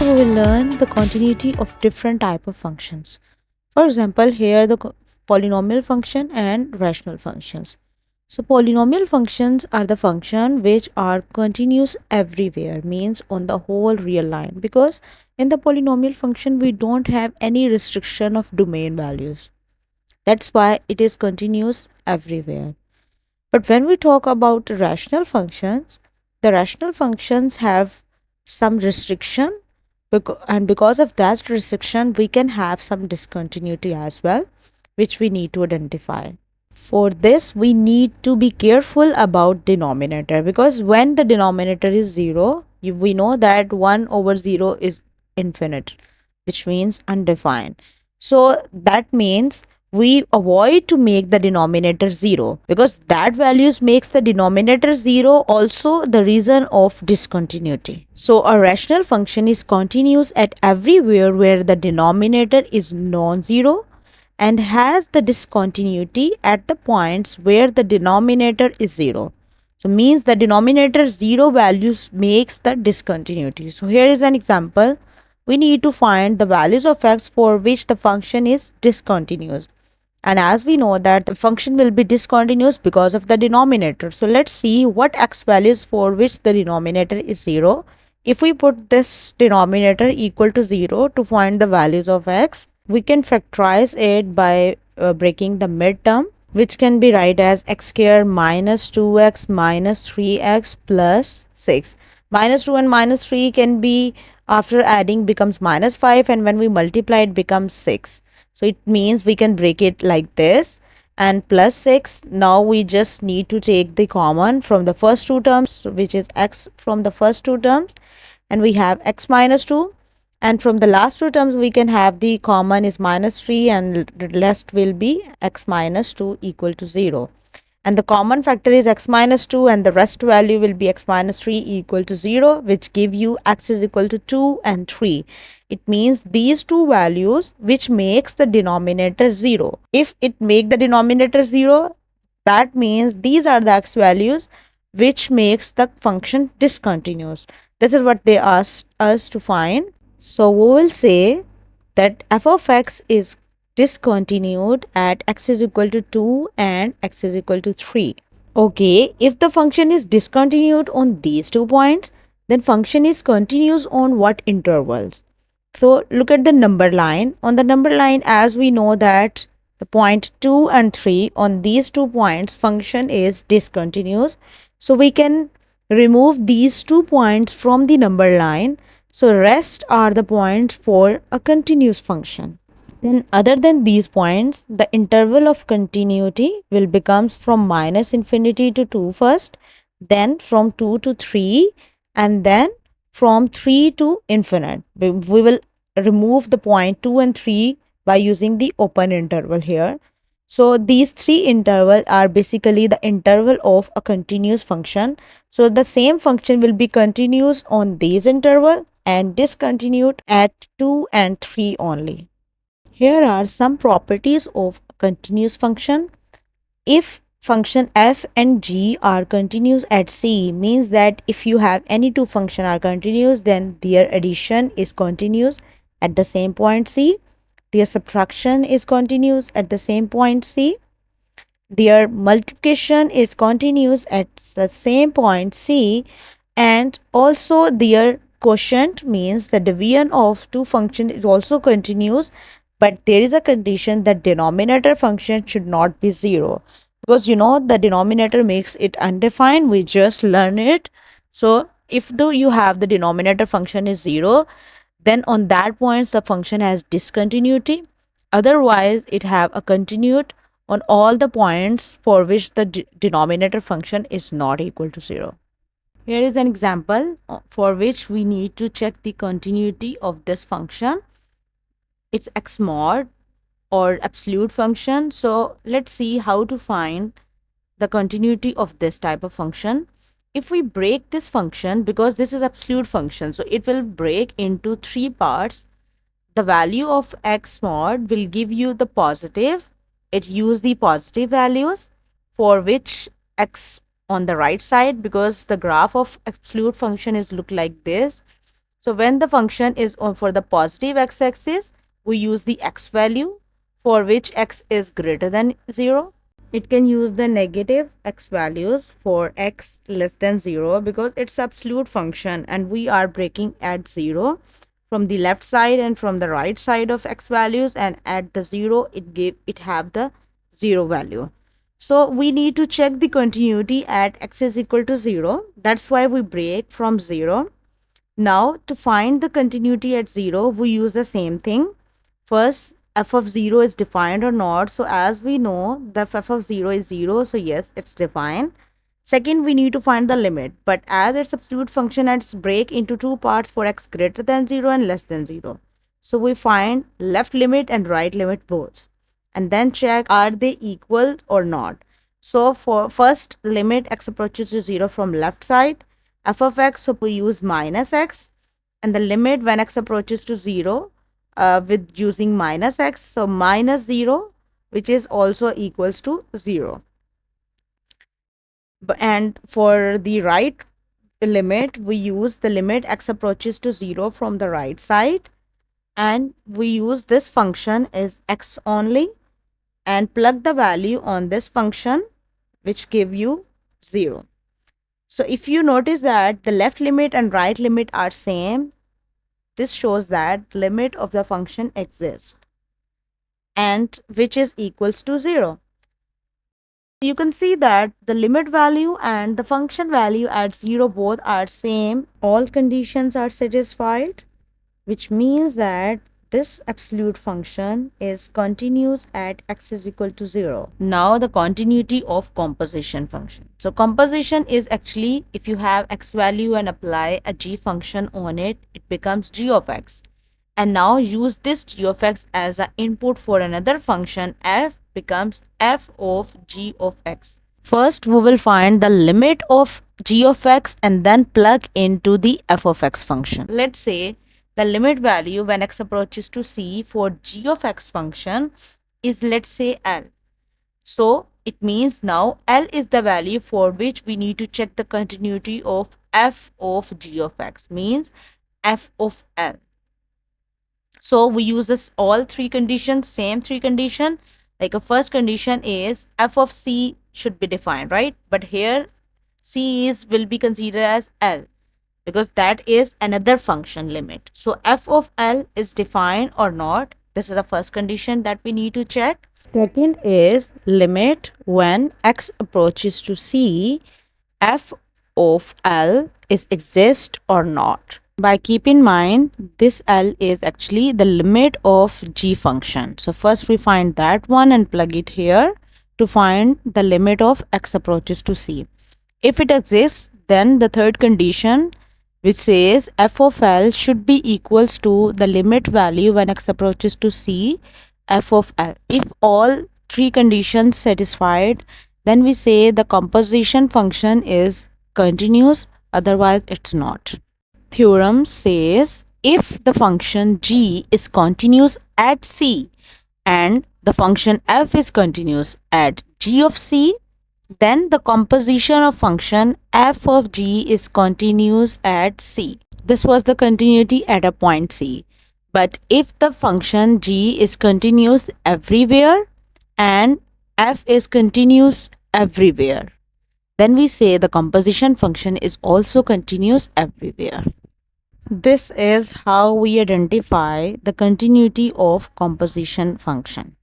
we will learn the continuity of different type of functions. For example, here the polynomial function and rational functions. So polynomial functions are the function which are continuous everywhere, means on the whole real line, because in the polynomial function we don't have any restriction of domain values. That's why it is continuous everywhere. But when we talk about rational functions, the rational functions have some restriction, and because of that restriction, we can have some discontinuity as well, which we need to identify. For this, we need to be careful about denominator, because when the denominator is 0, we know that 1 over 0 is infinite, which means undefined. So that means we avoid to make the denominator 0, because that values makes the denominator 0 also the reason of discontinuity. So a rational function is continuous at everywhere where the denominator is non-zero and has the discontinuity at the points where the denominator is 0. So means the denominator 0 values makes the discontinuity. So here is an example. We need to find the values of x for which the function is discontinuous. And as we know that the function will be discontinuous because of the denominator. So let's see what x values for which the denominator is 0. If we put this denominator equal to 0 to find the values of x, we can factorize it by breaking the midterm, which can be write as x square minus 2x minus 3x plus 6. Minus 2 and minus 3 can be after adding becomes minus 5, and when we multiply it becomes 6. So it means we can break it like this, and plus 6. Now we just need to take the common from the first two terms, which is x from the first two terms, and we have x minus 2, and from the last two terms we can have the common is minus 3, and the rest will be x minus 2 equal to 0. And the common factor is x minus 2, and the rest value will be x minus 3 equal to 0, which give you x is equal to 2 and 3. It means these two values which makes the denominator 0. If it make the denominator 0, that means these are the x values which makes the function discontinuous. This is what they asked us to find. So we will say that f of x is discontinued at x is equal to 2 and x is equal to 3. Okay, if the function is discontinued on these 2 points, then function is continuous on what intervals? So look at the number line. On the number line, as we know that the point 2 and 3, on these 2 points function is discontinuous. So we can remove these 2 points from the number line. So rest are the points for a continuous function. Then other than these points, the interval of continuity will becomes from minus infinity to 2 first, then from 2 to 3, and then from 3 to infinite. We will remove the point 2 and 3 by using the open interval here. So these 3 intervals are basically the interval of a continuous function. So the same function will be continuous on these interval and discontinued at 2 and 3 only. Here are some properties of a continuous function. If function f and g are continuous at c, means that if you have any two function are continuous, then their addition is continuous at the same point c. Their subtraction is continuous at the same point c. Their multiplication is continuous at the same point c. And also their quotient, means the division of two functions, is also continuous. But there is a condition that denominator function should not be 0, because you know the denominator makes it undefined. We just learn it. So if though you have the denominator function is 0, then on that point the function has discontinuity. Otherwise it have a continued on all the points for which the denominator function is not equal to 0. Here is an example for which we need to check the continuity of this function. It's x mod or absolute function. So let's see how to find the continuity of this type of function. If we break this function, because this is absolute function, so it will break into 3 parts. The value of x mod will give you the positive. It use the positive values for which x on the right side, because the graph of absolute function is look like this. So when the function is on for the positive x-axis, we use the x value for which x is greater than 0. It can use the negative x values for x less than 0 because it's absolute function and we are breaking at 0 from the left side and from the right side of x values, and at the 0 it have the 0 value. So we need to check the continuity at x is equal to 0. That's why we break from 0. Now to find the continuity at 0, we use the same thing. First, f of 0 is defined or not. So as we know, the f of 0 is 0. So yes, it's defined. Second, we need to find the limit. But as it's absolute function, it's break into two parts for x greater than 0 and less than 0. So we find left limit and right limit both. And then check are they equal or not. So for first limit x approaches to 0 from left side, f of x, so we use minus x, and the limit when x approaches to 0 with using minus x, so minus 0, which is also equals to 0. And for the right limit, we use the limit x approaches to 0 from the right side, and we use this function is x only and plug the value on this function which give you 0. So if you notice that the left limit and right limit are same, this shows that limit of the function exists and which is equals to 0. You can see that the limit value and the function value at 0 both are same. All conditions are satisfied, which means that this absolute function is continuous at x is equal to 0. Now the continuity of composition function. So composition is actually if you have x value and apply a g function on it, it becomes g of x. And now use this g of x as an input for another function, f becomes f of g of x. First, we will find the limit of g of x and then plug into the f of x function. Let's say the limit value when x approaches to c for g of x function is, let's say, L. So it means now L is the value for which we need to check the continuity of f of g of x, means f of L. So we use this all three conditions, same three condition. Like a first condition is f of c should be defined, right? But here c will be considered as L, because that is another function limit. So f of L is defined or not. This is the first condition that we need to check. Second is limit when x approaches to c, f of L is exist or not. By keep in mind, this L is actually the limit of g function. So first we find that one and plug it here to find the limit of x approaches to c. If it exists, then the third condition, which says f of L should be equals to the limit value when x approaches to c, f of L. If all three conditions satisfied, then we say the composition function is continuous, otherwise it's not. Theorem says if the function g is continuous at c and the function f is continuous at g of c, then the composition of function f of g is continuous at c. This was the continuity at a point c. But if the function g is continuous everywhere and f is continuous everywhere, then we say the composition function is also continuous everywhere. This is how we identify the continuity of composition function.